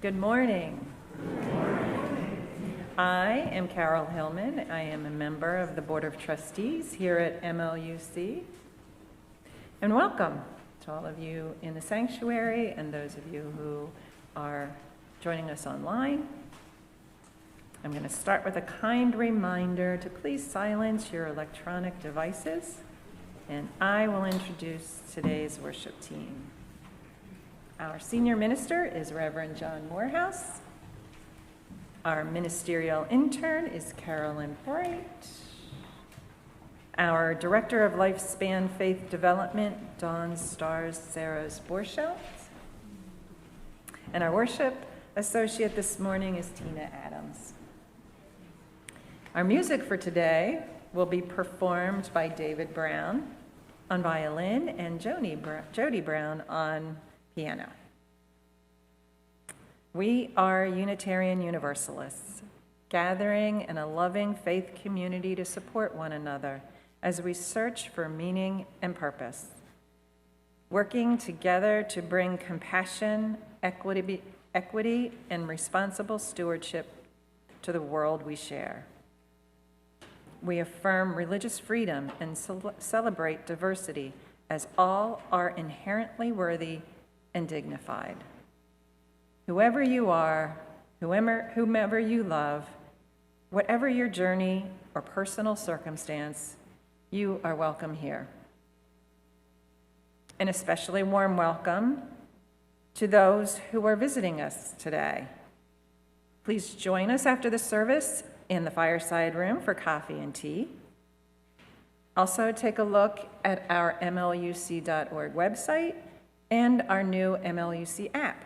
Good morning. I am Carol Hillman. I am a member of the Board of Trustees here at MLUC. And welcome to all of you in the sanctuary and those of you who are joining us online. I'm going to start with a kind reminder to please silence your electronic devices, and I will introduce today's worship team. Our senior minister is Reverend John Morehouse. Our ministerial intern is Carolyn Bright. Our director of Lifespan Faith Development, Dawn Stars Saros Borschelt. And our worship associate this morning is Tina Adams. Our music for today will be performed by David Brown on violin and Jody Brown on piano. We are Unitarian Universalists, gathering in a loving faith community to support one another as we search for meaning and purpose, working together to bring compassion, equity, and responsible stewardship to the world we share. We affirm religious freedom and celebrate diversity as all are inherently worthy and dignified. Whoever you are, whomever you love, whatever your journey or personal circumstance, you are welcome here. An especially warm welcome to those who are visiting us today. Please join us after the service in the fireside room for coffee and tea. Also, take a look at our MLUC.org website and our new MLUC app.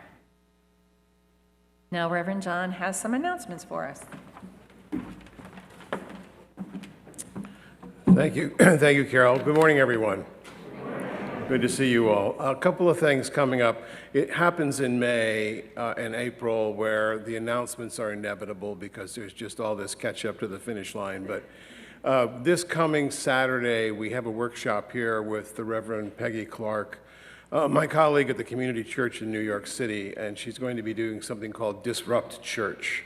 Now, Reverend John has some announcements for us. Thank you. Thank you, Carol. Good morning, everyone. Good to see you all. A couple of things coming up. It happens in May and April where the announcements are inevitable because there's just all this catch up to the finish line. But this coming Saturday, we have a workshop here with the Reverend Peggy Clark, my colleague at the Community Church in New York City, and she's going to be doing something called Disrupt Church,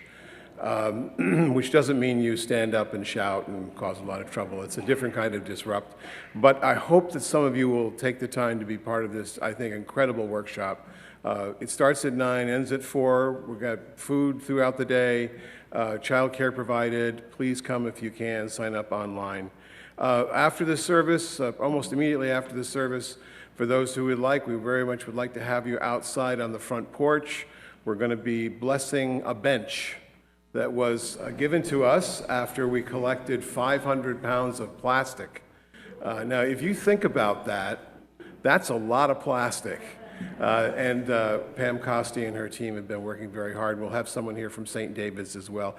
which doesn't mean you stand up and shout and cause a lot of trouble. It's a different kind of disrupt. But I hope that some of you will take the time to be part of this, I think, incredible workshop. It starts at 9, ends at 4. We've got food throughout the day, childcare provided. Please come if you can, sign up online. After the service, almost immediately after the service, for those who would like, we very much would like to have you outside on the front porch. We're going to be blessing a bench that was given to us after we collected 500 pounds of plastic. Now, if you think about that, that's a lot of plastic. And Pam Costi and her team have been working very hard. We'll have someone here from St. David's as well.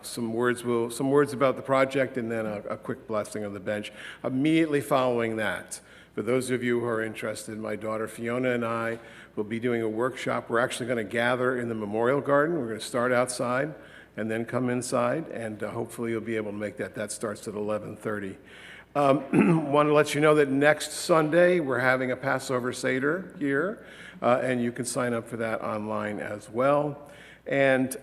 Some words about the project, and then a quick blessing on the bench. Immediately following that, for those of you who are interested, my daughter Fiona and I will be doing a workshop. We're actually going to gather in the Memorial Garden. We're going to start outside and then come inside, and hopefully you'll be able to make that. That starts at 11:30. Want to let you know that next Sunday we're having a Passover Seder here, and you can sign up for that online as well. And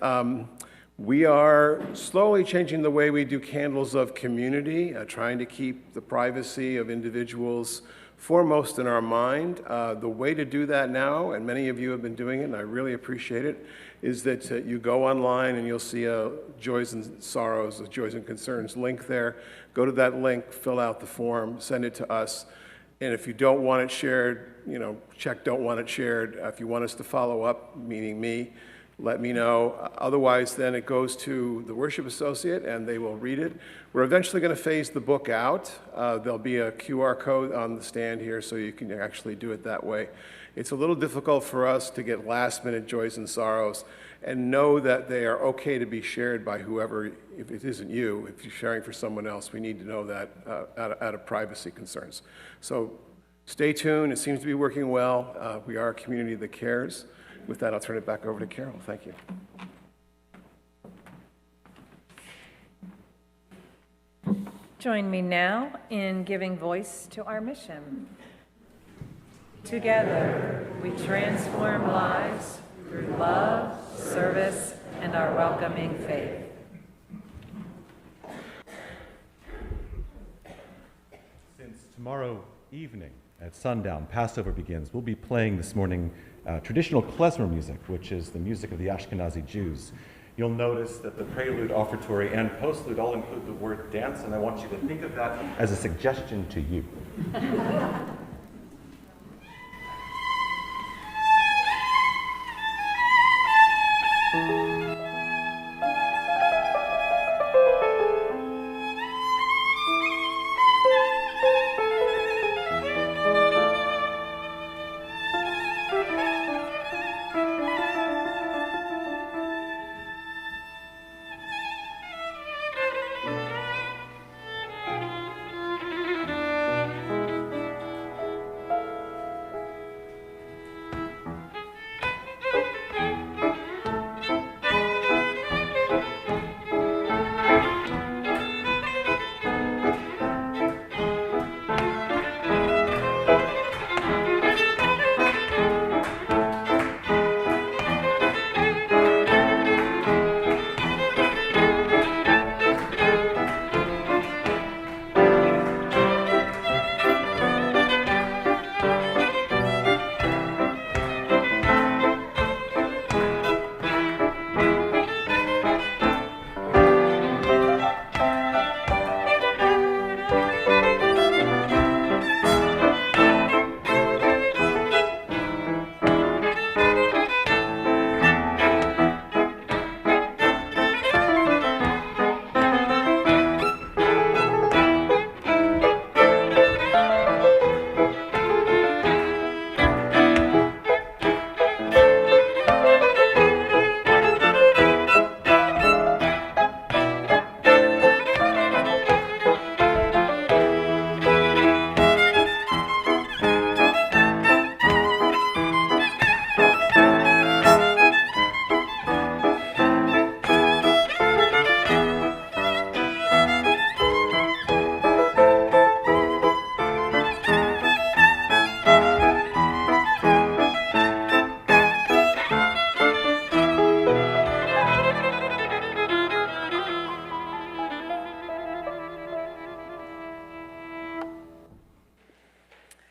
we are slowly changing the way we do candles of community, trying to keep the privacy of individuals foremost in our mind. The way to do that now, and many of you have been doing it, and I really appreciate it, is that you go online and you'll see a Joys and Sorrows, a Joys and Concerns link there. Go to that link, fill out the form, send it to us. And if you don't want it shared, check don't want it shared. If you want us to follow up, meaning me, let me know. Otherwise, then it goes to the worship associate and they will read it. We're eventually going to phase the book out. There'll be a QR code on the stand here so you can actually do it that way. It's a little difficult for us to get last-minute Joys and Sorrows and know that they are okay to be shared by whoever. If it isn't you, if you're sharing for someone else, we need to know that out of privacy concerns. So stay tuned. It seems to be working well. We are a community that cares. With that, I'll turn it back over to Carol. Thank you. Join me now in giving voice to our mission. Together, we transform lives through love, service and our welcoming faith. Since tomorrow evening at sundown, Passover begins, we'll be playing this morning traditional klezmer music, which is the music of the Ashkenazi Jews. You'll notice that the prelude, offertory, and postlude all include the word dance, and I want you to think of that as a suggestion to you.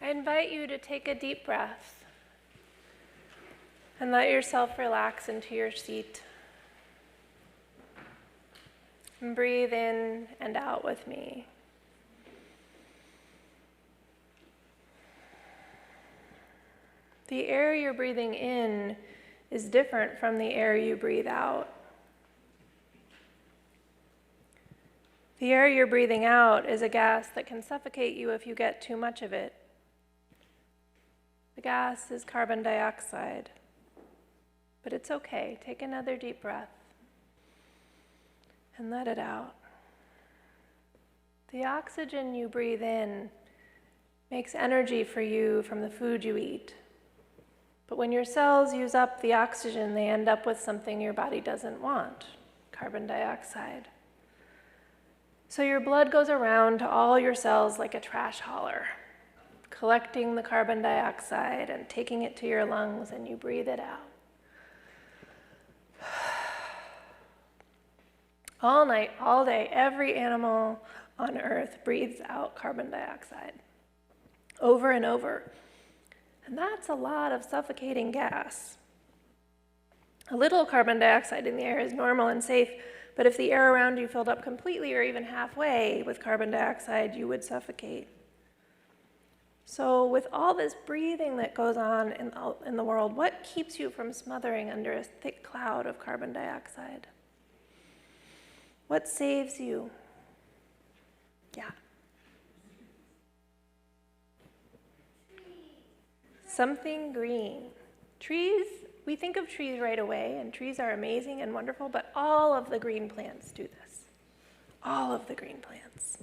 I invite you to take a deep breath and let yourself relax into your seat. And breathe in and out with me. The air you're breathing in is different from the air you breathe out. The air you're breathing out is a gas that can suffocate you if you get too much of it. The gas is carbon dioxide. But it's okay. Take another deep breath and let it out. The oxygen you breathe in makes energy for you from the food you eat. But when your cells use up the oxygen, they end up with something your body doesn't want, carbon dioxide. So your blood goes around to all your cells like a trash hauler, collecting the carbon dioxide and taking it to your lungs, and you breathe it out. All night, all day, every animal on Earth breathes out carbon dioxide over and over. And that's a lot of suffocating gas. A little carbon dioxide in the air is normal and safe, but if the air around you filled up completely or even halfway with carbon dioxide, you would suffocate. So with all this breathing that goes on in the world, what keeps you from smothering under a thick cloud of carbon dioxide? What saves you? Yeah. Something green. Trees, we think of trees right away, and trees are amazing and wonderful, but all of the green plants do this. All of the green plants.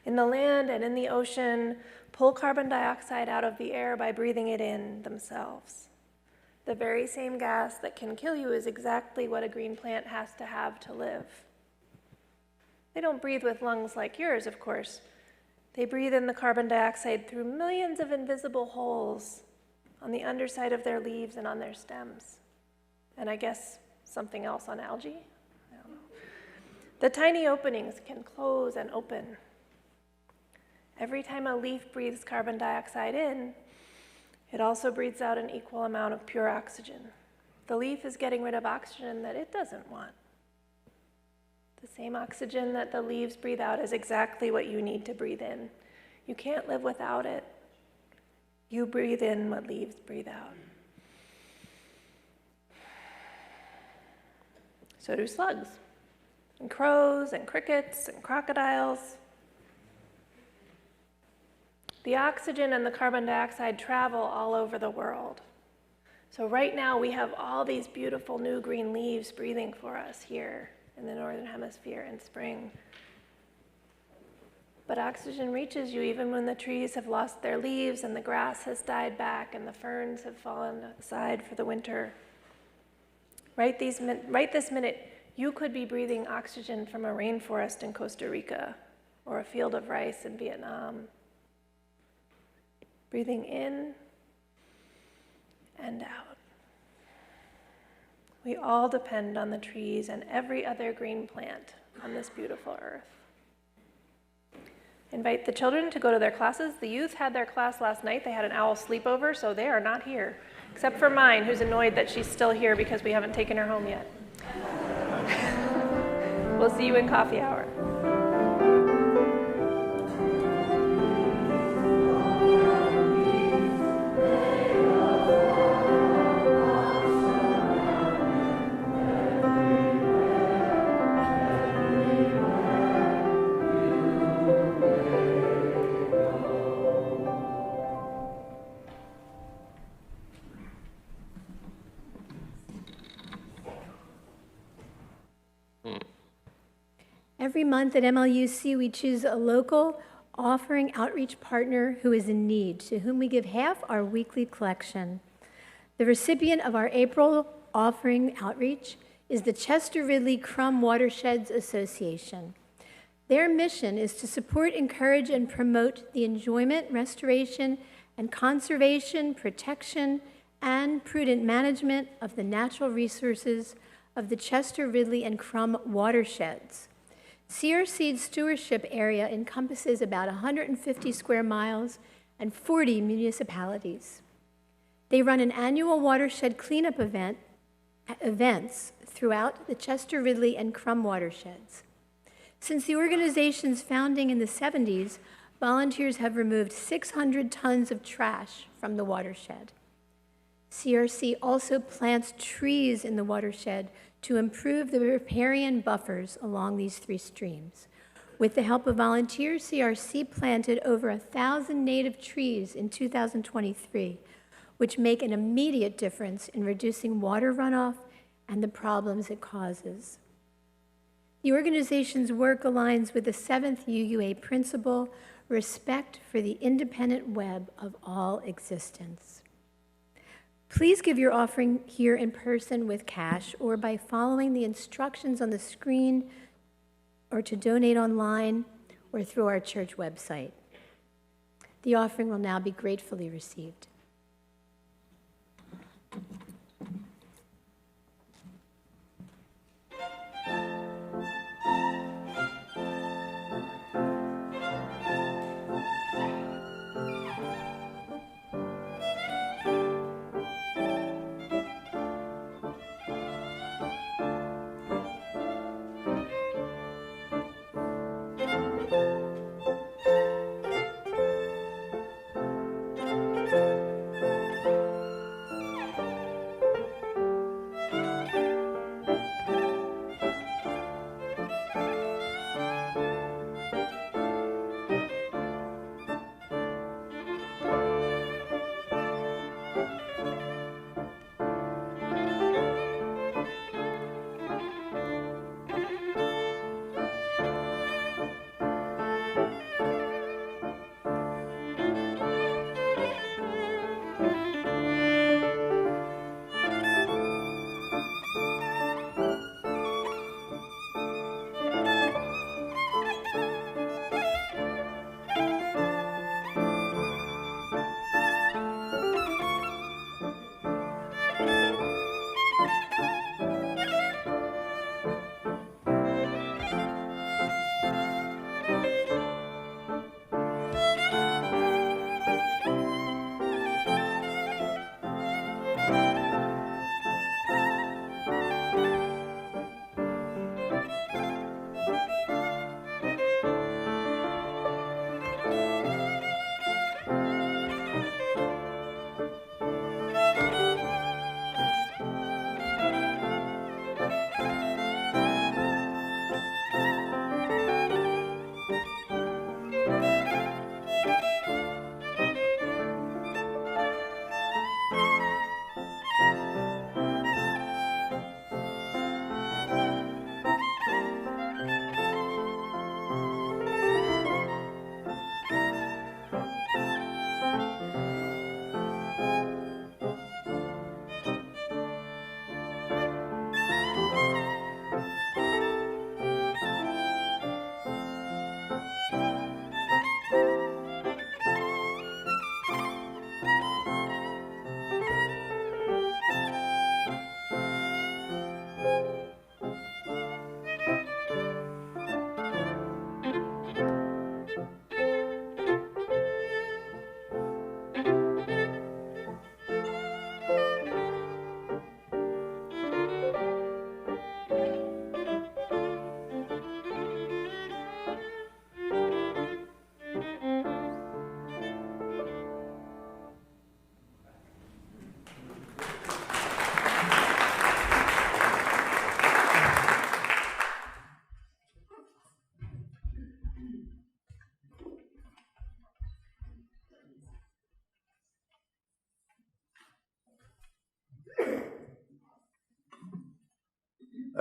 In the land and in the ocean, pull carbon dioxide out of the air by breathing it in themselves. The very same gas that can kill you is exactly what a green plant has to have to live. They don't breathe with lungs like yours, of course. They breathe in the carbon dioxide through millions of invisible holes on the underside of their leaves and on their stems. And I guess something else on algae? I don't know. The tiny openings can close and open. Every time a leaf breathes carbon dioxide in, it also breathes out an equal amount of pure oxygen. The leaf is getting rid of oxygen that it doesn't want. The same oxygen that the leaves breathe out is exactly what you need to breathe in. You can't live without it. You breathe in what leaves breathe out. So do slugs, and crows, and crickets, and crocodiles. The oxygen and the carbon dioxide travel all over the world. So right now we have all these beautiful new green leaves breathing for us here in the Northern Hemisphere in spring. But oxygen reaches you even when the trees have lost their leaves and the grass has died back and the ferns have fallen aside for the winter. Right this minute, you could be breathing oxygen from a rainforest in Costa Rica or a field of rice in Vietnam. Breathing in and out. We all depend on the trees and every other green plant on this beautiful earth. Invite the children to go to their classes. The youth had their class last night. They had an owl sleepover, so they are not here, except for mine, who's annoyed that she's still here because we haven't taken her home yet. We'll see you in coffee hour. Every month at MLUC, we choose a local offering outreach partner who is in need, to whom we give half our weekly collection. The recipient of our April offering outreach is the Chester Ridley Crum Watersheds Association. Their mission is to support, encourage, and promote the enjoyment, restoration, and conservation, protection, and prudent management of the natural resources of the Chester, Ridley, and Crum watersheds. CRC's stewardship area encompasses about 150 square miles and 40 municipalities. They run an annual watershed cleanup events throughout the Chester, Ridley, and Crum watersheds. Since the organization's founding in the 70s, volunteers have removed 600 tons of trash from the watershed. CRC also plants trees in the watershed to improve the riparian buffers along these three streams. With the help of volunteers, CRC planted over 1,000 native trees in 2023, which make an immediate difference in reducing water runoff and the problems it causes. The organization's work aligns with the 7th UUA principle, respect for the independent web of all existence. Please give your offering here in person with cash or by following the instructions on the screen, or to donate online or through our church website. The offering will now be gratefully received.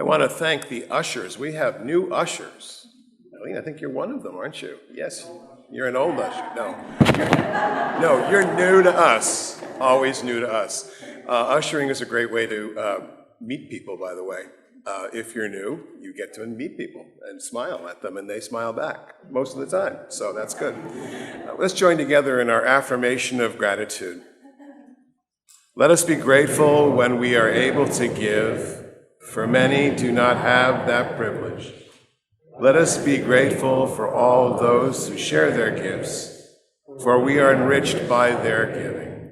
want to thank the ushers. We have new ushers. Eileen, I think you're one of them, aren't you? Yes, you're an old usher. No, you're new to us, always new to us. Ushering is a great way to meet people, by the way. If you're new, you get to meet people and smile at them, and they smile back most of the time, so that's good. Let's join together in our affirmation of gratitude. Let us be grateful when we are able to give, for many do not have that privilege. Let us be grateful for all those who share their gifts, for we are enriched by their giving.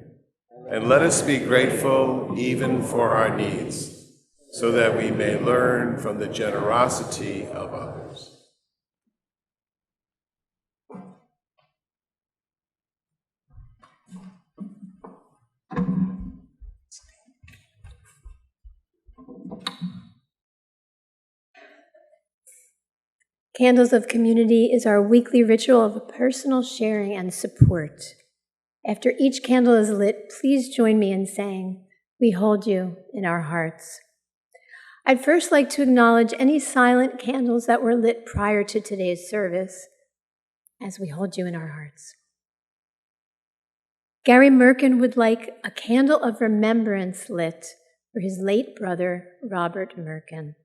And let us be grateful even for our needs, so that we may learn from the generosity of others. Candles of Community is our weekly ritual of personal sharing and support. After each candle is lit, please join me in saying, "We hold you in our hearts." I'd first like to acknowledge any silent candles that were lit prior to today's service, as we hold you in our hearts. Gary Merkin would like a candle of remembrance lit for his late brother, Robert Merkin.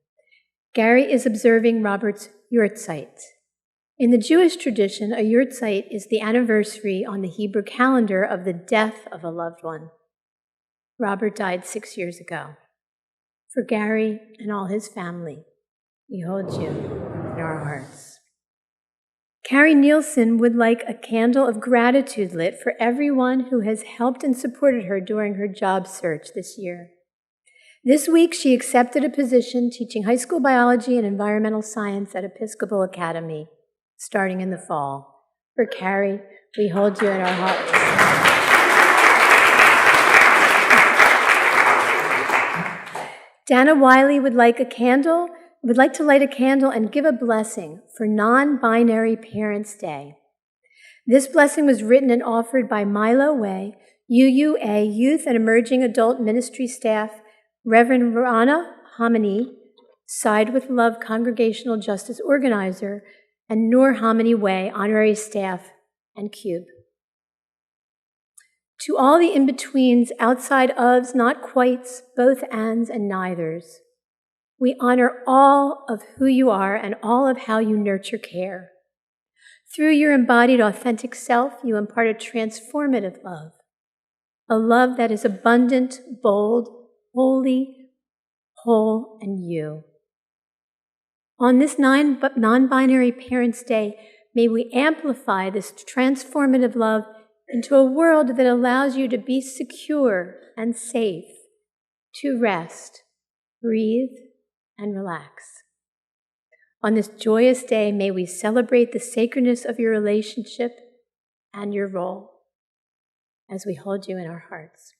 Gary is observing Robert's Yurtzeit. In the Jewish tradition, a Yurtzeit is the anniversary on the Hebrew calendar of the death of a loved one. Robert died 6 years ago. For Gary and all his family, we hold you in our hearts. Carrie Nielsen would like a candle of gratitude lit for everyone who has helped and supported her during her job search this year. This week, she accepted a position teaching high school biology and environmental science at Episcopal Academy, starting in the fall. For Carrie, we hold you in our hearts. Dana Wiley would like to light a candle and give a blessing for Non-Binary Parents' Day. This blessing was written and offered by Milo Way, UUA Youth and Emerging Adult Ministry staff, Reverend Rana Hamani, Side with Love Congregational Justice Organizer, and Noor Hamani Way, Honorary Staff, and Cube. To all the in-betweens, outside ofs, not quites, both ands, and neithers, we honor all of who you are and all of how you nurture care. Through your embodied authentic self, you impart a transformative love, a love that is abundant, bold, holy, whole, and you. On this non-binary Parents' Day, may we amplify this transformative love into a world that allows you to be secure and safe, to rest, breathe, and relax. On this joyous day, may we celebrate the sacredness of your relationship and your role as we hold you in our hearts.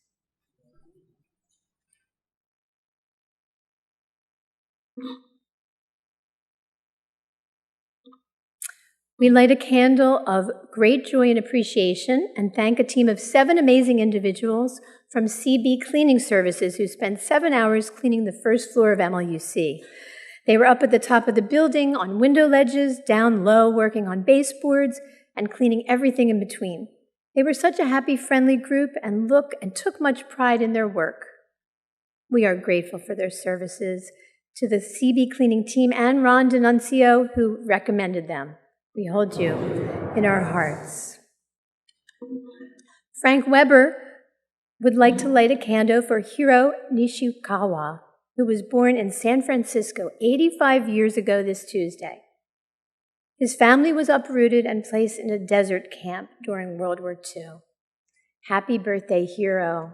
We light a candle of great joy and appreciation and thank a team of 7 amazing individuals from CB Cleaning Services who spent 7 hours cleaning the first floor of MLUC. They were up at the top of the building, on window ledges, down low, working on baseboards, and cleaning everything in between. They were such a happy, friendly group and took much pride in their work. We are grateful for their services, to the CB Cleaning team and Ron D'Annunzio, who recommended them. We hold you in our hearts. Frank Weber would like to light a candle for Hiro Nishikawa, who was born in San Francisco 85 years ago this Tuesday. His family was uprooted and placed in a desert camp during World War II. Happy birthday, Hiro.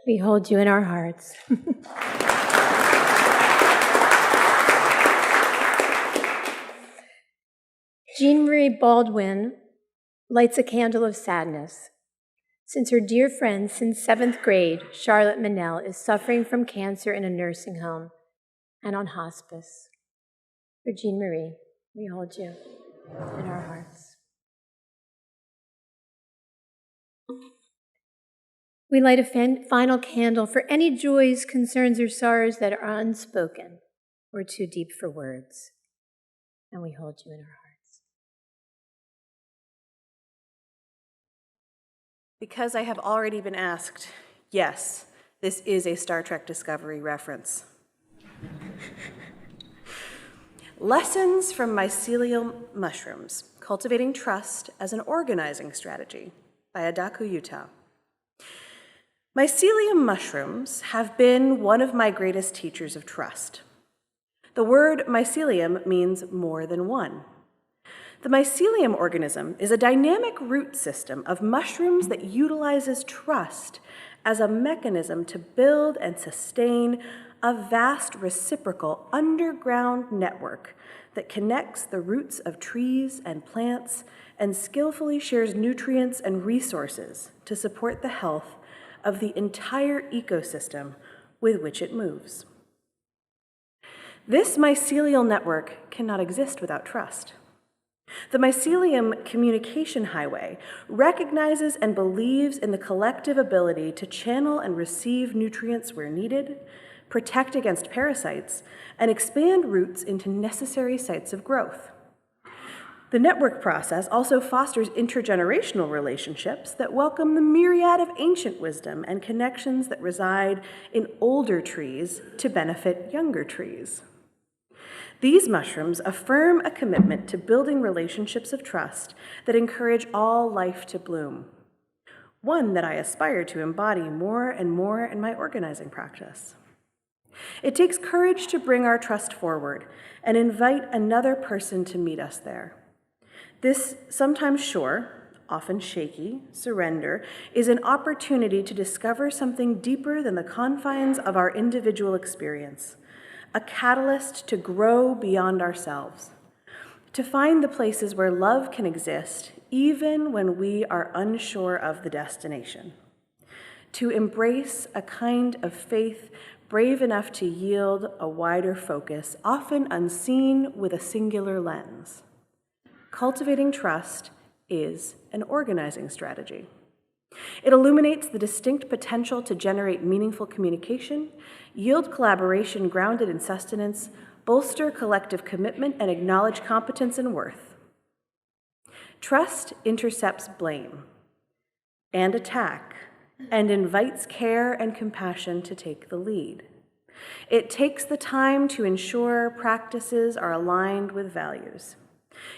We hold you in our hearts. Jean Marie Baldwin lights a candle of sadness, since her dear friend since 7th grade, Charlotte Manel, is suffering from cancer in a nursing home and on hospice. For Jean Marie, we hold you in our hearts. We light a final candle for any joys, concerns, or sorrows that are unspoken or too deep for words, and we hold you in our hearts. Because I have already been asked, yes, this is a Star Trek Discovery reference. Lessons from Mycelial Mushrooms, Cultivating Trust as an Organizing Strategy by Adaku Utah. Mycelium mushrooms have been one of my greatest teachers of trust. The word mycelium means more than one. The mycelium organism is a dynamic root system of mushrooms that utilizes trust as a mechanism to build and sustain a vast reciprocal underground network that connects the roots of trees and plants and skillfully shares nutrients and resources to support the health of the entire ecosystem with which it moves. This mycelial network cannot exist without trust. The mycelium communication highway recognizes and believes in the collective ability to channel and receive nutrients where needed, protect against parasites, and expand roots into necessary sites of growth. The network process also fosters intergenerational relationships that welcome the myriad of ancient wisdom and connections that reside in older trees to benefit younger trees. These mushrooms affirm a commitment to building relationships of trust that encourage all life to bloom, one that I aspire to embody more and more in my organizing practice. It takes courage to bring our trust forward and invite another person to meet us there. This sometimes sure, often shaky, surrender is an opportunity to discover something deeper than the confines of our individual experience, a catalyst to grow beyond ourselves, to find the places where love can exist even when we are unsure of the destination, to embrace a kind of faith brave enough to yield a wider focus, often unseen with a singular lens. Cultivating trust is an organizing strategy. It illuminates the distinct potential to generate meaningful communication, yield collaboration grounded in sustenance, bolster collective commitment, and acknowledge competence and worth. Trust intercepts blame and attack and invites care and compassion to take the lead. It takes the time to ensure practices are aligned with values.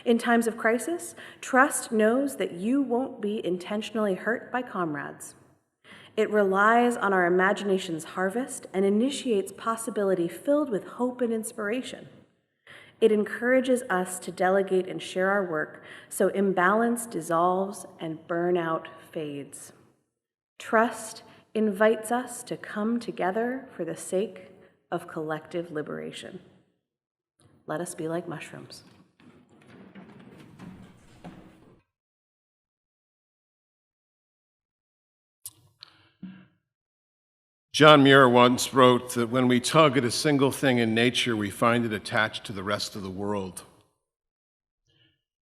In times of crisis, trust knows that you won't be intentionally hurt by comrades. It relies on our imagination's harvest and initiates possibility filled with hope and inspiration. It encourages us to delegate and share our work so imbalance dissolves and burnout fades. Trust invites us to come together for the sake of collective liberation. Let us be like mushrooms. John Muir once wrote that when we tug at a single thing in nature, we find it attached to the rest of the world.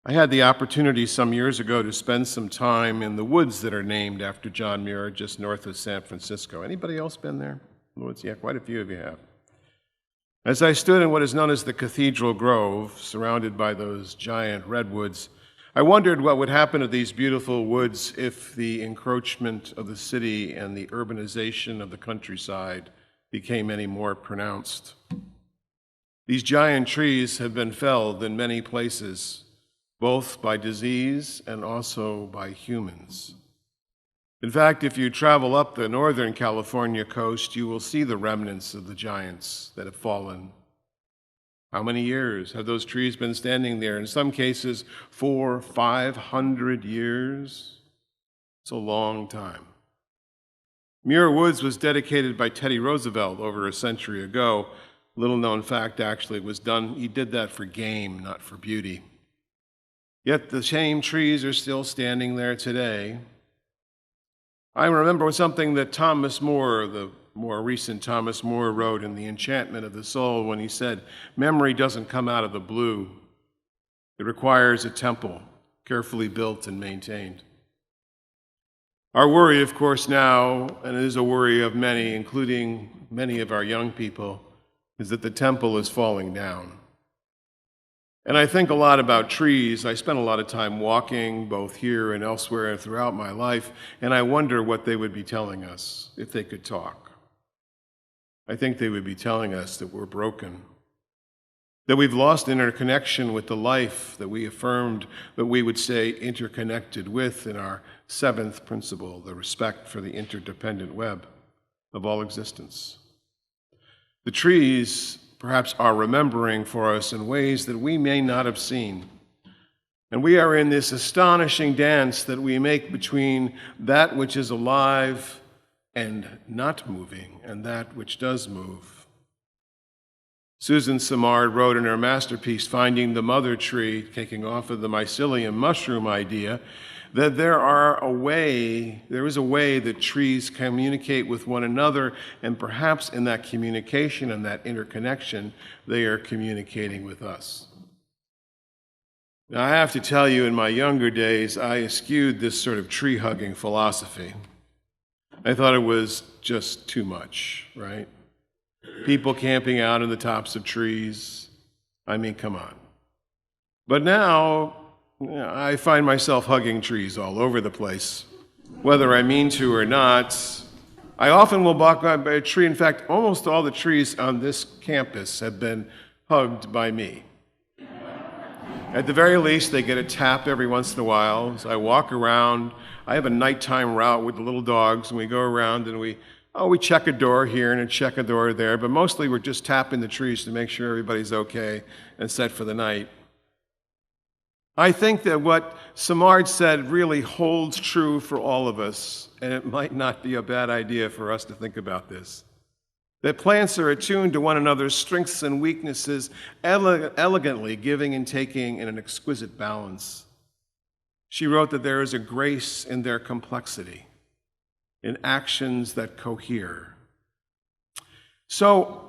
I had the opportunity some years ago to spend some time in the woods that are named after John Muir, just north of San Francisco. Anybody else been there? The woods? Yeah, quite a few of you have. As I stood in what is known as the Cathedral Grove, surrounded by those giant redwoods, I wondered what would happen to these beautiful woods if the encroachment of the city and the urbanization of the countryside became any more pronounced. These giant trees have been felled in many places, both by disease and also by humans. In fact, if you travel up the northern California coast, you will see the remnants of the giants that have fallen. How many years have those trees been standing there? In some cases, 400, 500 years. It's a long time. Muir Woods was dedicated by Teddy Roosevelt over a century ago. Little known fact, actually, he did that for game, not for beauty. Yet the same trees are still standing there today. I remember something that Thomas More, the more recent Thomas More, wrote in The Enchantment of the Soul when he said, "Memory doesn't come out of the blue. It requires a temple, carefully built and maintained." Our worry, of course, now, and it is a worry of many, including many of our young people, is that the temple is falling down. And I think a lot about trees. I spent a lot of time walking, both here and elsewhere throughout my life, and I wonder what they would be telling us if they could talk. I think they would be telling us that we're broken, that we've lost interconnection with the life that we affirmed that we would stay interconnected with in our seventh principle, the respect for the interdependent web of all existence. The trees perhaps are remembering for us in ways that we may not have seen. And we are in this astonishing dance that we make between that which is alive and not moving, and that which does move. Susan Simard wrote in her masterpiece, Finding the Mother Tree, taking off of the mycelium mushroom idea, that there is a way that trees communicate with one another, and perhaps in that communication and that interconnection, they are communicating with us. Now, I have to tell you, in my younger days, I eschewed this sort of tree-hugging philosophy. I thought it was just too much, right? People camping out in the tops of trees. I mean, come on. But now, I find myself hugging trees all over the place, whether I mean to or not. I often will walk by a tree. In fact, almost all the trees on this campus have been hugged by me. At the very least, they get a tap every once in a while. As I walk around, I have a nighttime route with the little dogs, and we go around and we check a door here and check a door there, but mostly we're just tapping the trees to make sure everybody's okay and set for the night. I think that what Simard said really holds true for all of us, and it might not be a bad idea for us to think about this. That plants are attuned to one another's strengths and weaknesses, elegantly giving and taking in an exquisite balance. She wrote that there is a grace in their complexity, in actions that cohere. So,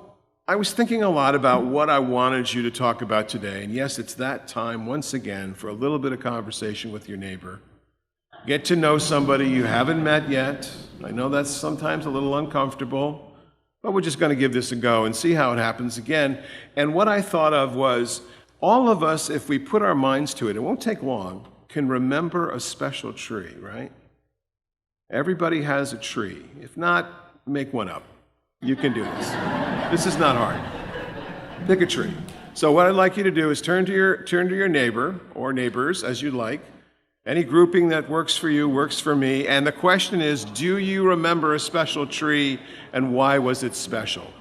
I was thinking a lot about what I wanted you to talk about today, and yes, it's that time once again for a little bit of conversation with your neighbor. Get to know somebody you haven't met yet. I know that's sometimes a little uncomfortable, but we're just going to give this a go and see how it happens again. And what I thought of was, all of us, if we put our minds to it won't take long, can remember a special tree, right? Everybody has a tree. If not, make one up. You can do this. This is not hard. Pick a tree. So what I'd like you to do is turn to your neighbor or neighbors as you'd like. Any grouping that works for you works for me. And the question is, do you remember a special tree, and why was it special?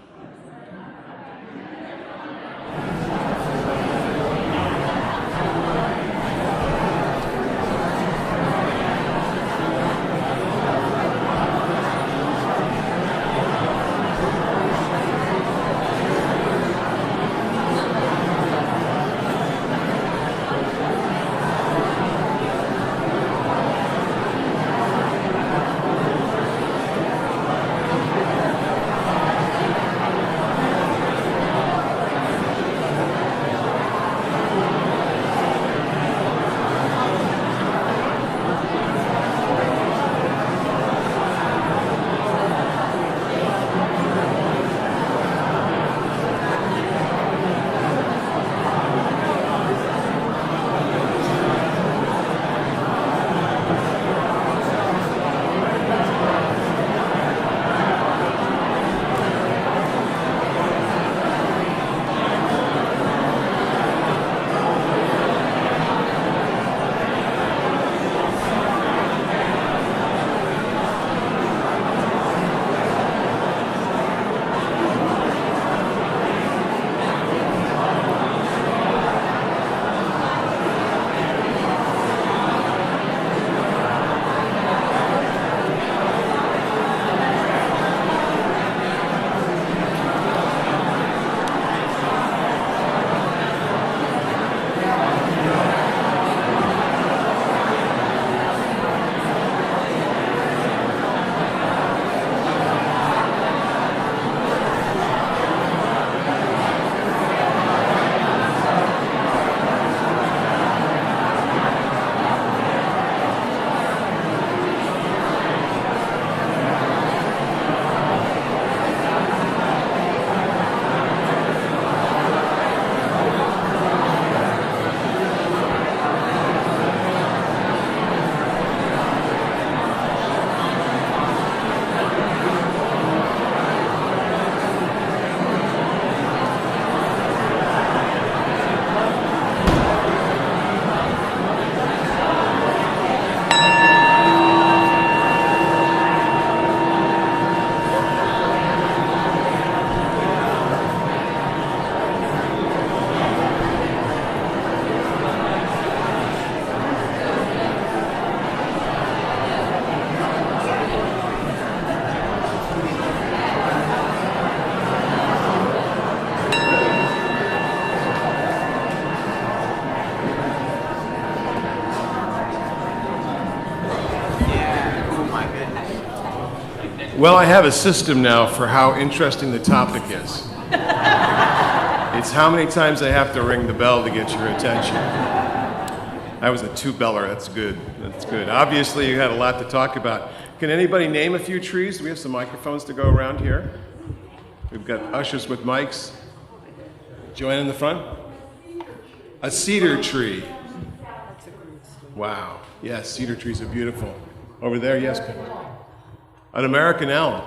Well, I have a system now for how interesting the topic is. It's how many times I have to ring the bell to get your attention. That was a two-beller. That's good. That's good. Obviously, you had a lot to talk about. Can anybody name a few trees? Do we have some microphones to go around here? We've got ushers with mics. Joanne in the front. A cedar tree. Wow. Yes, cedar trees are beautiful. Over there, yes. An American elm.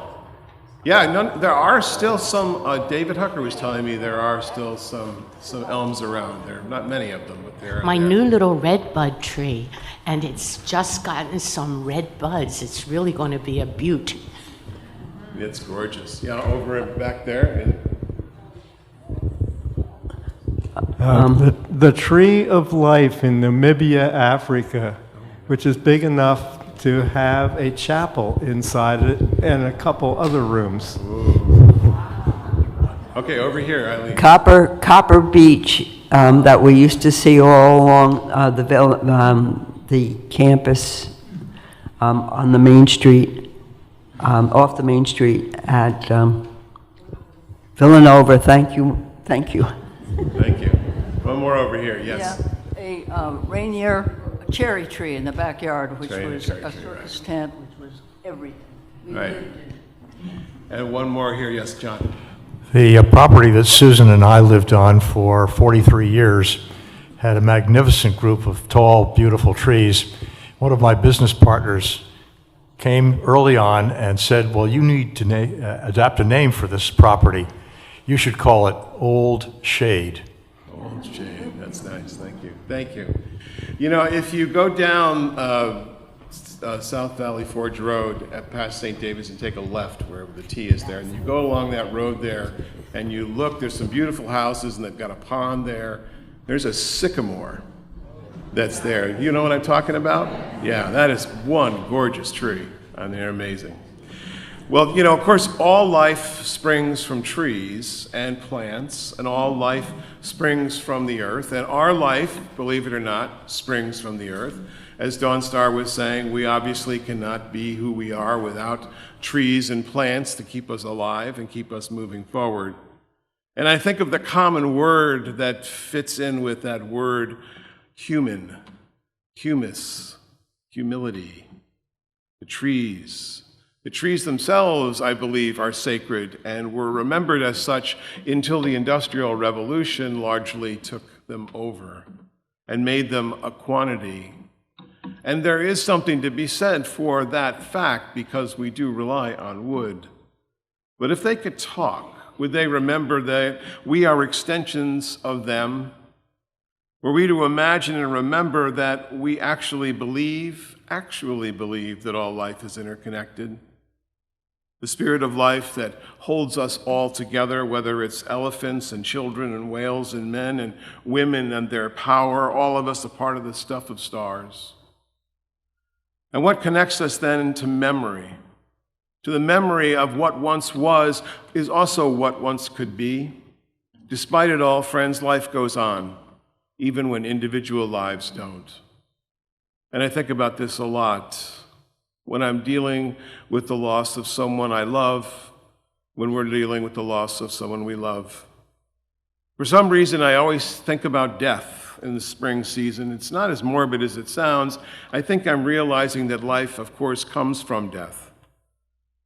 Yeah, there are still some, David Hucker was telling me there are still some elms around there. Not many of them, but there are. My new little red bud tree, and it's just gotten some red buds. It's really going to be a beaut. It's gorgeous. Yeah, over back there. The tree of life in Namibia, Africa, which is big enough to have a chapel inside it and a couple other rooms. Okay, over here, Eileen. Copper Beech that we used to see all along the campus on the main street, off the main street at Villanova. Thank you. Thank you. One more over here, yes. Yeah, a Rainier cherry tree in the backyard, which Rainier was cherry a tree, circus tent, which was everything. We Right. lived in. And one more here, yes, John. The property that Susan and I lived on for 43 years had a magnificent group of tall, beautiful trees. One of my business partners came early on and said, well, you need to adapt a name for this property. You should call it Old Shade. Old Shade, that's nice, thank you. Thank you. You know, if you go down South Valley Forge Road past St. David's and take a left wherever the T is there, and you go along that road there and you look, there's some beautiful houses and they've got a pond there. There's a sycamore that's there. You know what I'm talking about? Yeah, that is one gorgeous tree. And they're amazing. Well, you know, of course, all life springs from trees and plants, and all life springs from the earth, and our life, believe it or not, springs from the earth. As Dawn Star was saying, we obviously cannot be who we are without trees and plants to keep us alive and keep us moving forward. And I think of the common word that fits in with that word, human, humus, humility, the trees. The trees themselves, I believe, are sacred and were remembered as such until the Industrial Revolution largely took them over and made them a quantity. And there is something to be said for that fact because we do rely on wood. But if they could talk, would they remember that we are extensions of them? Were we to imagine and remember that we actually believe that all life is interconnected? The spirit of life that holds us all together, whether it's elephants and children and whales and men and women and their power, all of us a part of the stuff of stars. And what connects us then to memory? To the memory of what once was is also what once could be. Despite it all, friends, life goes on, even when individual lives don't. And I think about this a lot. When I'm dealing with the loss of someone I love, when we're dealing with the loss of someone we love. For some reason, I always think about death in the spring season. It's not as morbid as it sounds. I think I'm realizing that life, of course, comes from death.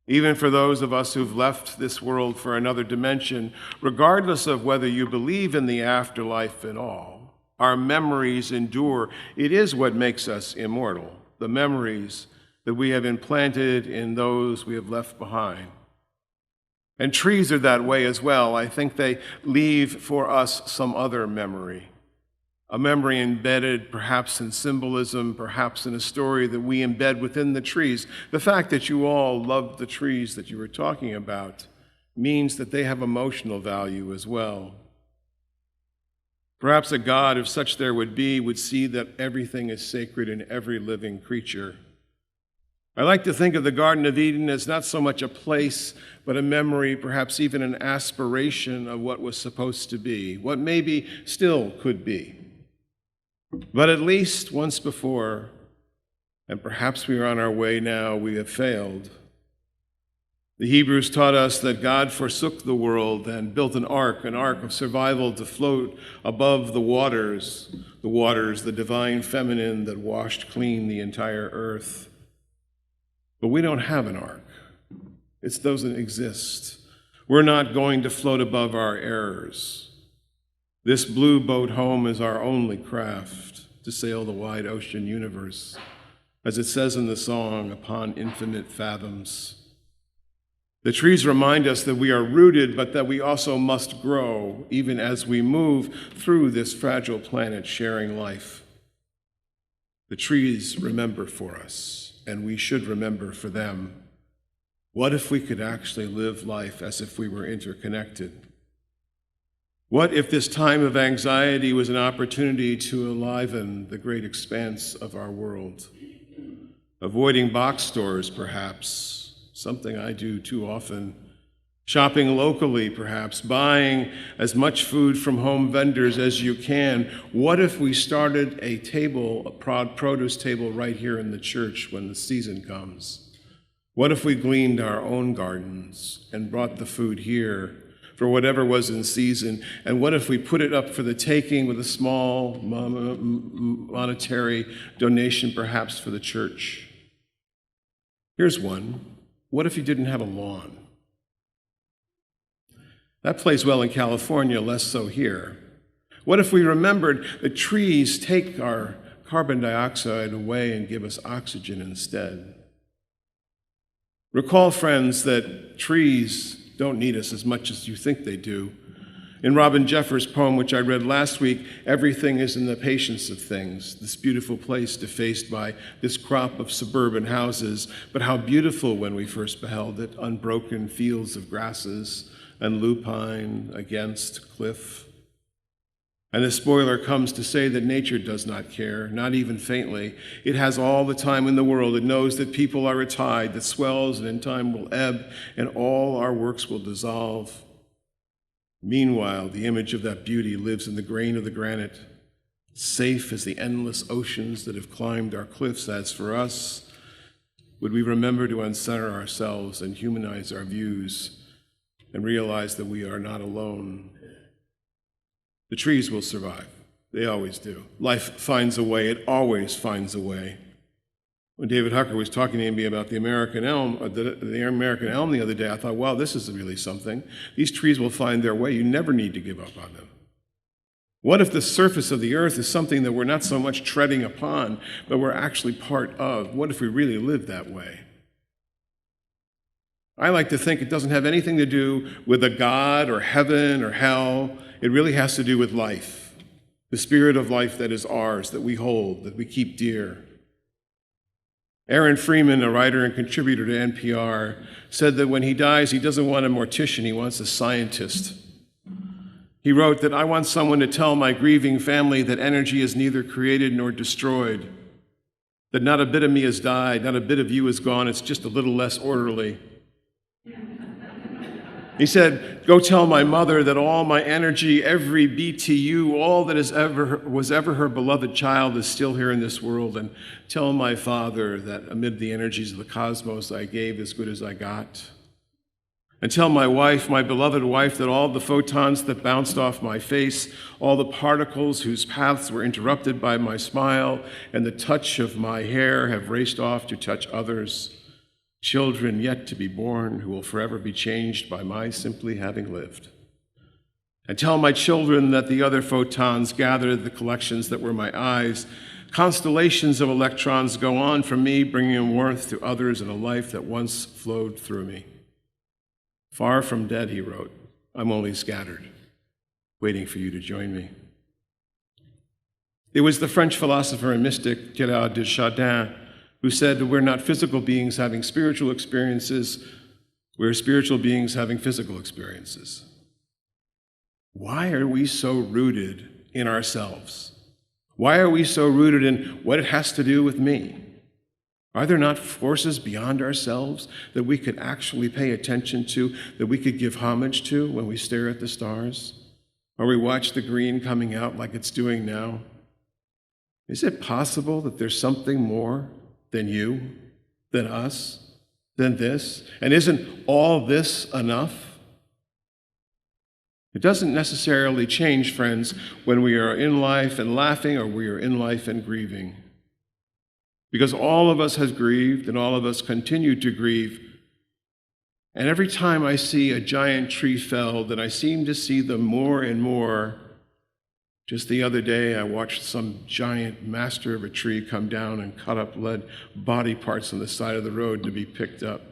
Even for those of us who've left this world for another dimension, regardless of whether you believe in the afterlife at all, our memories endure. It is what makes us immortal, the memories that we have implanted in those we have left behind. And trees are that way as well. I think they leave for us some other memory, a memory embedded perhaps in symbolism, perhaps in a story that we embed within the trees. The fact that you all love the trees that you were talking about means that they have emotional value as well. Perhaps a God, if such there would be, would see that everything is sacred in every living creature. I like to think of the Garden of Eden as not so much a place, but a memory, perhaps even an aspiration of what was supposed to be, what maybe still could be. But at least once before, and perhaps we are on our way now, we have failed. The Hebrews taught us that God forsook the world and built an ark of survival to float above the waters, the divine feminine that washed clean the entire earth. But we don't have an ark. It doesn't exist. We're not going to float above our errors. This blue boat home is our only craft to sail the wide ocean universe, as it says in the song, upon infinite fathoms. The trees remind us that we are rooted, but that we also must grow, even as we move through this fragile planet sharing life. The trees remember for us, and we should remember for them. What if we could actually live life as if we were interconnected? What if this time of anxiety was an opportunity to enliven the great expanse of our world? Avoiding box stores, perhaps, something I do too often. Shopping locally, perhaps, buying as much food from home vendors as you can. What if we started a produce table right here in the church when the season comes? What if we gleaned our own gardens and brought the food here for whatever was in season? And what if we put it up for the taking with a small monetary donation, perhaps for the church? Here's one. What if you didn't have a lawn? That plays well in California, less so here. What if we remembered that trees take our carbon dioxide away and give us oxygen instead? Recall, friends, that trees don't need us as much as you think they do. In Robin Jeffers' poem, which I read last week, everything is in the patience of things, this beautiful place defaced by this crop of suburban houses, but how beautiful when we first beheld it, unbroken fields of grasses and lupine against cliff. And the spoiler comes to say that nature does not care, not even faintly. It has all the time in the world. It knows that people are a tide that swells and in time will ebb, and all our works will dissolve. Meanwhile, the image of that beauty lives in the grain of the granite, safe as the endless oceans that have climbed our cliffs. As for us, would we remember to uncenter ourselves and humanize our views and realize that we are not alone? The trees will survive. They always do. Life finds a way. It always finds a way. When David Hucker was talking to me about the American elm, the other day, I thought, wow, this is really something. These trees will find their way. You never need to give up on them. What if the surface of the earth is something that we're not so much treading upon, but we're actually part of? What if we really lived that way? I like to think it doesn't have anything to do with a God or heaven or hell. It really has to do with life, the spirit of life that is ours, that we hold, that we keep dear. Aaron Freeman, a writer and contributor to NPR, said that when he dies, he doesn't want a mortician, he wants a scientist. He wrote that, I want someone to tell my grieving family that energy is neither created nor destroyed, that not a bit of me has died, not a bit of you is gone, it's just a little less orderly. He said, go tell my mother that all my energy, every BTU, all that was ever her beloved child is still here in this world. And tell my father that amid the energies of the cosmos, I gave as good as I got. And tell my wife, my beloved wife, that all the photons that bounced off my face, all the particles whose paths were interrupted by my smile and the touch of my hair have raced off to touch others. Children yet to be born who will forever be changed by my simply having lived. And tell my children that the other photons gathered the collections that were my eyes. Constellations of electrons go on from me, bringing warmth to others in a life that once flowed through me. Far from dead, he wrote, I'm only scattered, waiting for you to join me. It was the French philosopher and mystic Teilhard de Chardin who said that we're not physical beings having spiritual experiences, we're spiritual beings having physical experiences. Why are we so rooted in ourselves? Why are we so rooted in what it has to do with me? Are there not forces beyond ourselves that we could actually pay attention to, that we could give homage to when we stare at the stars, or we watch the green coming out like it's doing now? Is it possible that there's something more than you, than us? than this? And isn't all this enough? It doesn't necessarily change, friends, when we are in life and laughing or we are in life and grieving. Because all of us has grieved and all of us continue to grieve. And every time I see a giant tree felled, and I seem to see them more and more. Just the other day, I watched some giant master of a tree come down and cut up lead body parts on the side of the road to be picked up.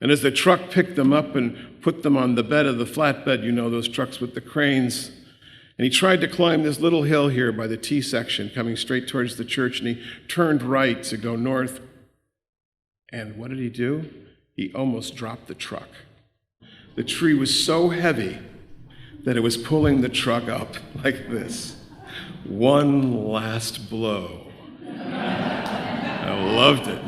And as the truck picked them up and put them on the bed of the flatbed, you know, those trucks with the cranes, and he tried to climb this little hill here by the T section, coming straight towards the church, and he turned right to go north. And what did he do? He almost dropped the truck. The tree was so heavy that it was pulling the truck up like this. One last blow. I loved it.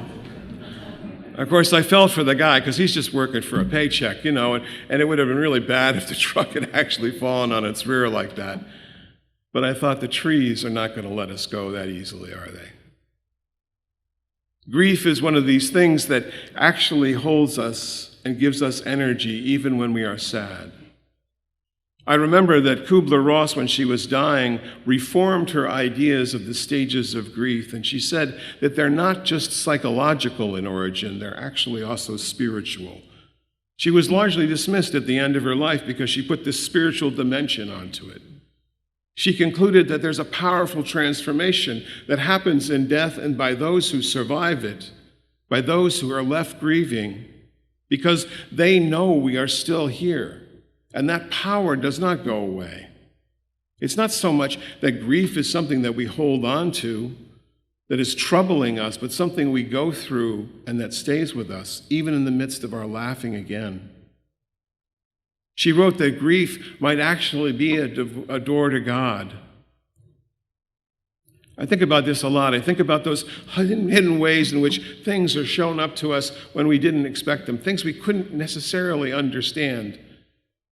Of course, I felt for the guy because he's just working for a paycheck, you know, and it would have been really bad if the truck had actually fallen on its rear like that. But I thought the trees are not going to let us go that easily, are they? Grief is one of these things that actually holds us and gives us energy even when we are sad. I remember that Kubler-Ross, when she was dying, reformed her ideas of the stages of grief, and she said that they're not just psychological in origin, they're actually also spiritual. She was largely dismissed at the end of her life because she put this spiritual dimension onto it. She concluded that there's a powerful transformation that happens in death and by those who survive it, by those who are left grieving, because they know we are still here. And that power does not go away. It's not so much that grief is something that we hold on to, that is troubling us, but something we go through and that stays with us, even in the midst of our laughing again. She wrote that grief might actually be a door to God. I think about this a lot. I think about those hidden ways in which things are shown up to us when we didn't expect them, things we couldn't necessarily understand.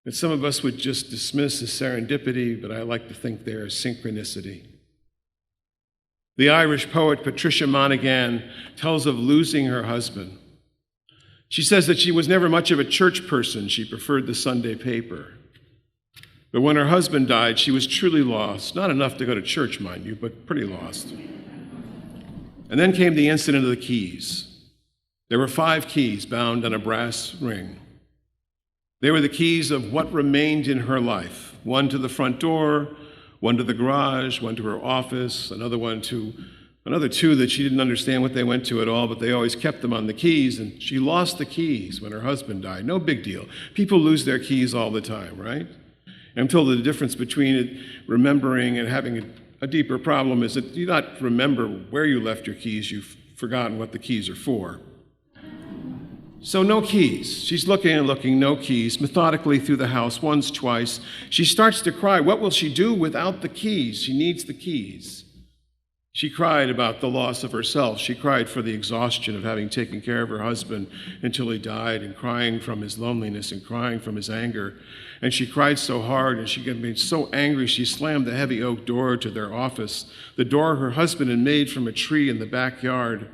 That some of us would just dismiss as serendipity, but I like to think they're synchronicity. The Irish poet Patricia Monaghan tells of losing her husband. She says that she was never much of a church person. She preferred the Sunday paper. But when her husband died, she was truly lost. Not enough to go to church, mind you, but pretty lost. And then came the incident of the keys. There were 5 keys bound on a brass ring. They were the keys of what remained in her life. 1 to the front door, 1 to the garage, 1 to her office, another 2 that she didn't understand what they went to at all, but they always kept them on the keys, and she lost the keys when her husband died. No big deal. People lose their keys all the time, right? Until the difference between it, remembering and having a deeper problem is that you not remember where you left your keys, you've forgotten what the keys are for. So no keys. She's looking and looking, no keys, methodically through the house, once, twice. She starts to cry. What will she do without the keys? She needs the keys. She cried about the loss of herself. She cried for the exhaustion of having taken care of her husband until he died, and crying from his loneliness and crying from his anger. And she cried so hard, and she got so angry, she slammed the heavy oak door to their office, the door her husband had made from a tree in the backyard.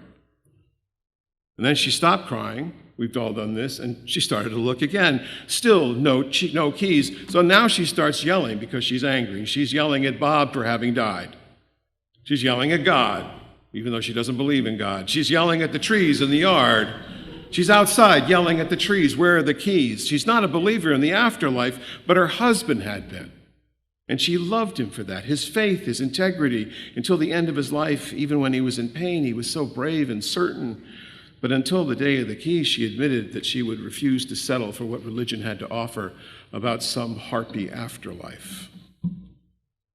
And then she stopped crying. We've all done this, and she started to look again. Still no keys. So now she starts yelling because she's angry. She's yelling at Bob for having died. She's yelling at God, even though she doesn't believe in God. She's yelling at the trees in the yard. She's outside yelling at the trees, where are the keys? She's not a believer in the afterlife, but her husband had been. And she loved him for that, his faith, his integrity, until the end of his life. Even when he was in pain, he was so brave and certain. But until the day of the keys, she admitted that she would refuse to settle for what religion had to offer about some harpy afterlife.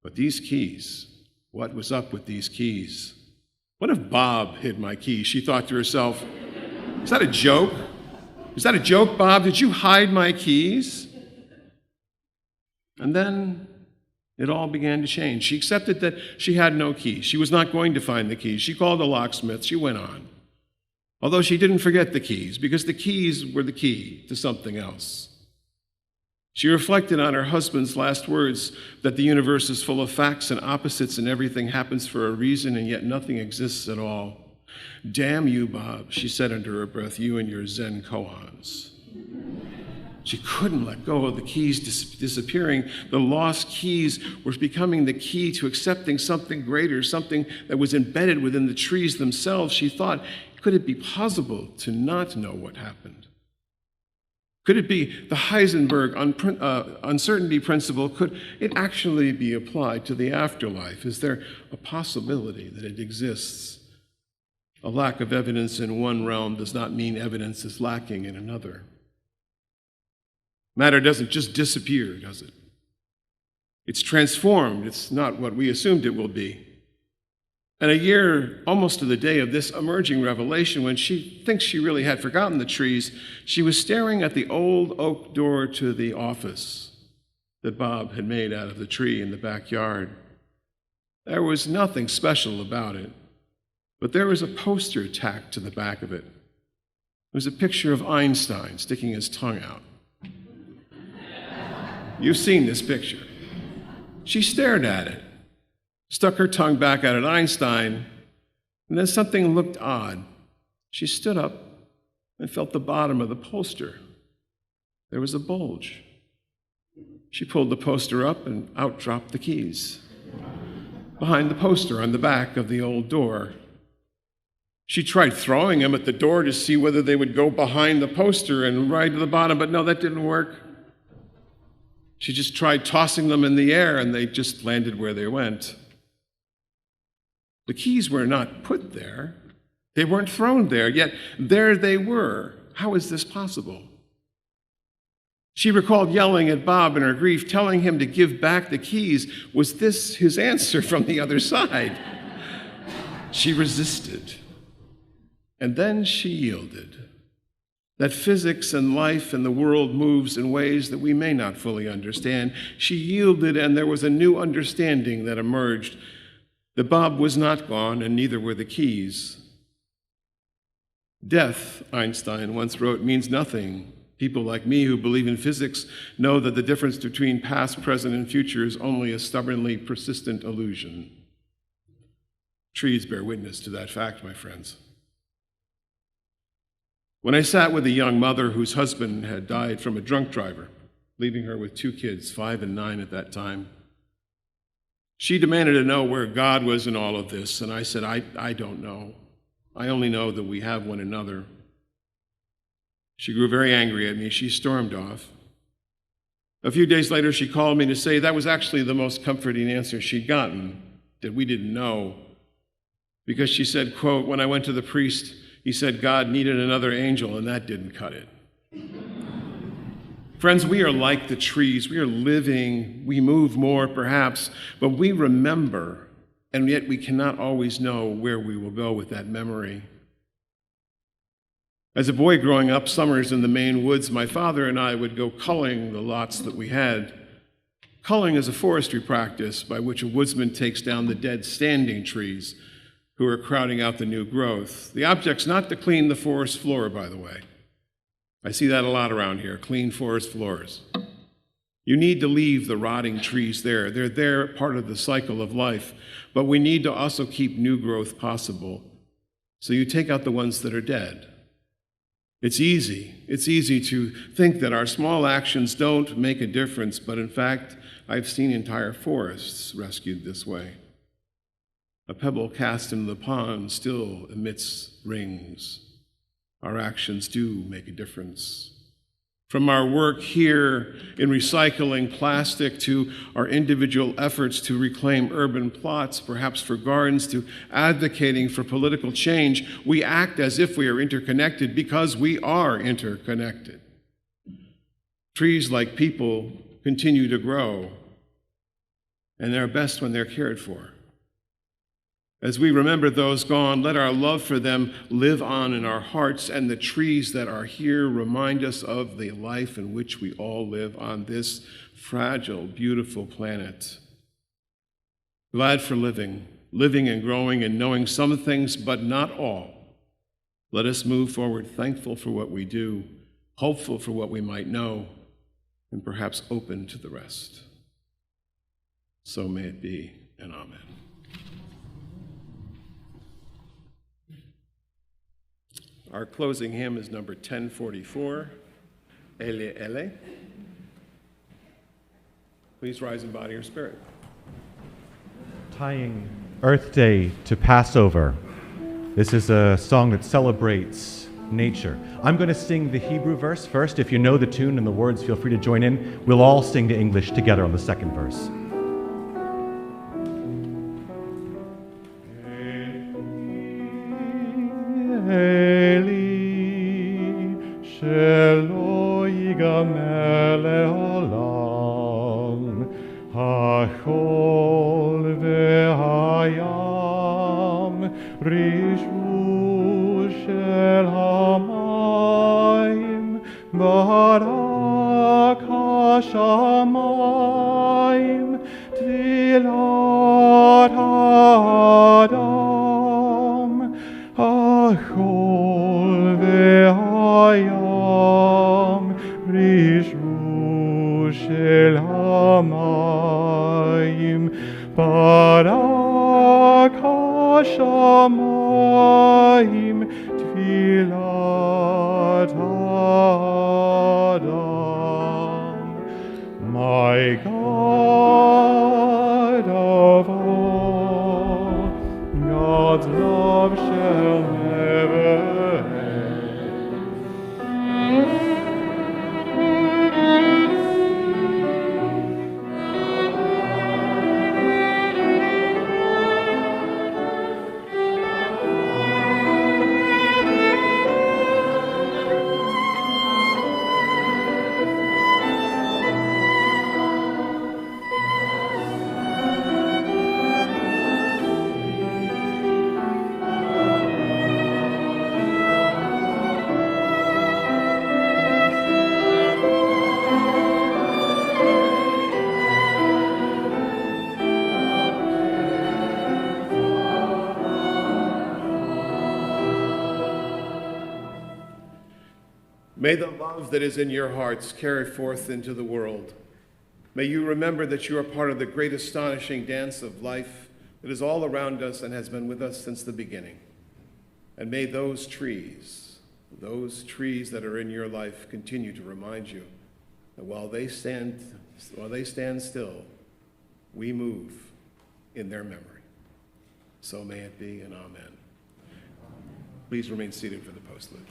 But these keys, what was up with these keys? What if Bob hid my keys? She thought to herself, is that a joke? Is that a joke, Bob? Did you hide my keys? And then it all began to change. She accepted that she had no keys. She was not going to find the keys. She called the locksmith. She went on. Although she didn't forget the keys, because the keys were the key to something else. She reflected on her husband's last words, that the universe is full of facts and opposites and everything happens for a reason and yet nothing exists at all. "Damn you, Bob," she said under her breath, "you and your Zen koans." She couldn't let go of the keys disappearing. The lost keys were becoming the key to accepting something greater, something that was embedded within the trees themselves. She thought, could it be possible to not know what happened? Could it be the Heisenberg uncertainty principle? Could it actually be applied to the afterlife? Is there a possibility that it exists? A lack of evidence in one realm does not mean evidence is lacking in another. Matter doesn't just disappear, does it? It's transformed. It's not what we assumed it will be. And a year, almost to the day of this emerging revelation, when she thinks she really had forgotten the trees, she was staring at the old oak door to the office that Bob had made out of the tree in the backyard. There was nothing special about it, but there was a poster tacked to the back of it. It was a picture of Einstein sticking his tongue out. You've seen this picture. She stared at it, stuck her tongue back out at Einstein, and then something looked odd. She stood up and felt the bottom of the poster. There was a bulge. She pulled the poster up and out dropped the keys. Behind the poster on the back of the old door. She tried throwing them at the door to see whether they would go behind the poster and right to the bottom, but no, that didn't work. She just tried tossing them in the air, and they just landed where they went. The keys were not put there. They weren't thrown there, yet there they were. How is this possible? She recalled yelling at Bob in her grief, telling him to give back the keys. Was this his answer from the other side? She resisted, and then she yielded. That physics and life and the world moves in ways that we may not fully understand. She yielded, and there was a new understanding that emerged. That Bob was not gone, and neither were the keys. Death, Einstein once wrote, means nothing. People like me who believe in physics know that the difference between past, present, and future is only a stubbornly persistent illusion. Trees bear witness to that fact, my friends. When I sat with a young mother whose husband had died from a drunk driver, leaving her with 2 kids, 5 and 9 at that time, she demanded to know where God was in all of this, and I said, I don't know. I only know that we have one another. She grew very angry at me. She stormed off. A few days later, she called me to say that was actually the most comforting answer she'd gotten, that we didn't know. Because she said, quote, when I went to the priest, he said God needed another angel, and that didn't cut it. Friends, we are like the trees. We are living. We move more, perhaps, but we remember, and yet we cannot always know where we will go with that memory. As a boy growing up, summers in the Maine woods, my father and I would go culling the lots that we had. Culling is a forestry practice by which a woodsman takes down the dead standing trees who are crowding out the new growth. The object's not to clean the forest floor, by the way. I see that a lot around here, clean forest floors. You need to leave the rotting trees there. They're there, part of the cycle of life. But we need to also keep new growth possible. So you take out the ones that are dead. It's easy. It's easy to think that our small actions don't make a difference, but in fact, I've seen entire forests rescued this way. A pebble cast into the pond still emits rings. Our actions do make a difference. From our work here in recycling plastic to our individual efforts to reclaim urban plots, perhaps for gardens, to advocating for political change, we act as if we are interconnected because we are interconnected. Trees, like people, continue to grow, and they're best when they're cared for. As we remember those gone, let our love for them live on in our hearts, and the trees that are here remind us of the life in which we all live on this fragile, beautiful planet. Glad for living and growing and knowing some things, but not all. Let us move forward thankful for what we do, hopeful for what we might know, and perhaps open to the rest. So may it be, and amen. Our closing hymn is number 1044, Ele Ele. Please rise in body or spirit. Tying Earth Day to Passover. This is a song that celebrates nature. I'm going to sing the Hebrew verse first. If you know the tune and the words, feel free to join in. We'll all sing the English together on the second verse. Eli, shelo yigamer leolam, hachol ve'hayam, rishu shel hamayim, barak hashamayim, tvilat ha'adam, hachol ve'hayam, rishu shel hamayim, barak hashamayim, tvilat ha'adam. My God of all, God's love shall never end. May the love that is in your hearts carry forth into the world. May you remember that you are part of the great astonishing dance of life that is all around us and has been with us since the beginning. And may those trees that are in your life continue to remind you that while they stand still, we move in their memory. So may it be, and amen. Please remain seated for the postlude.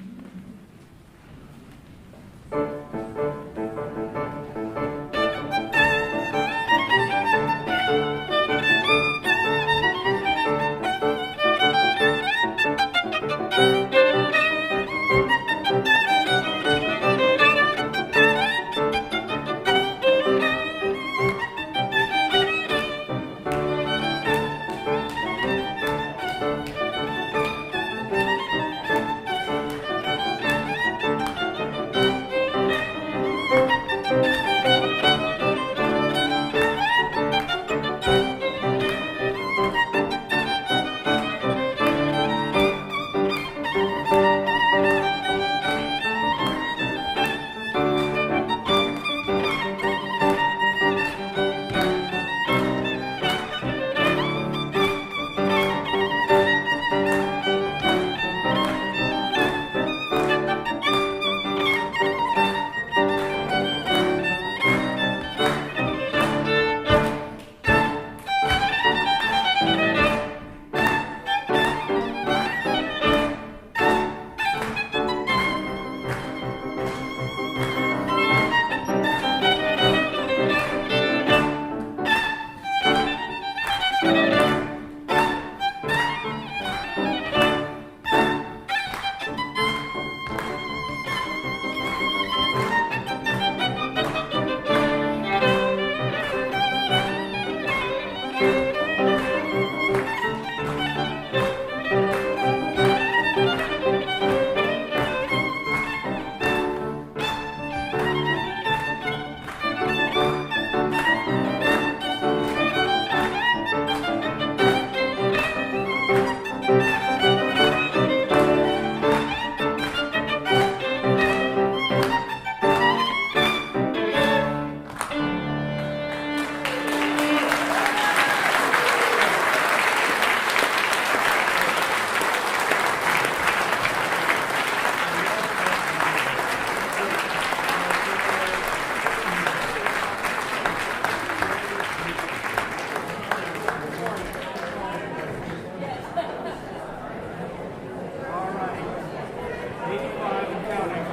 95 and counting.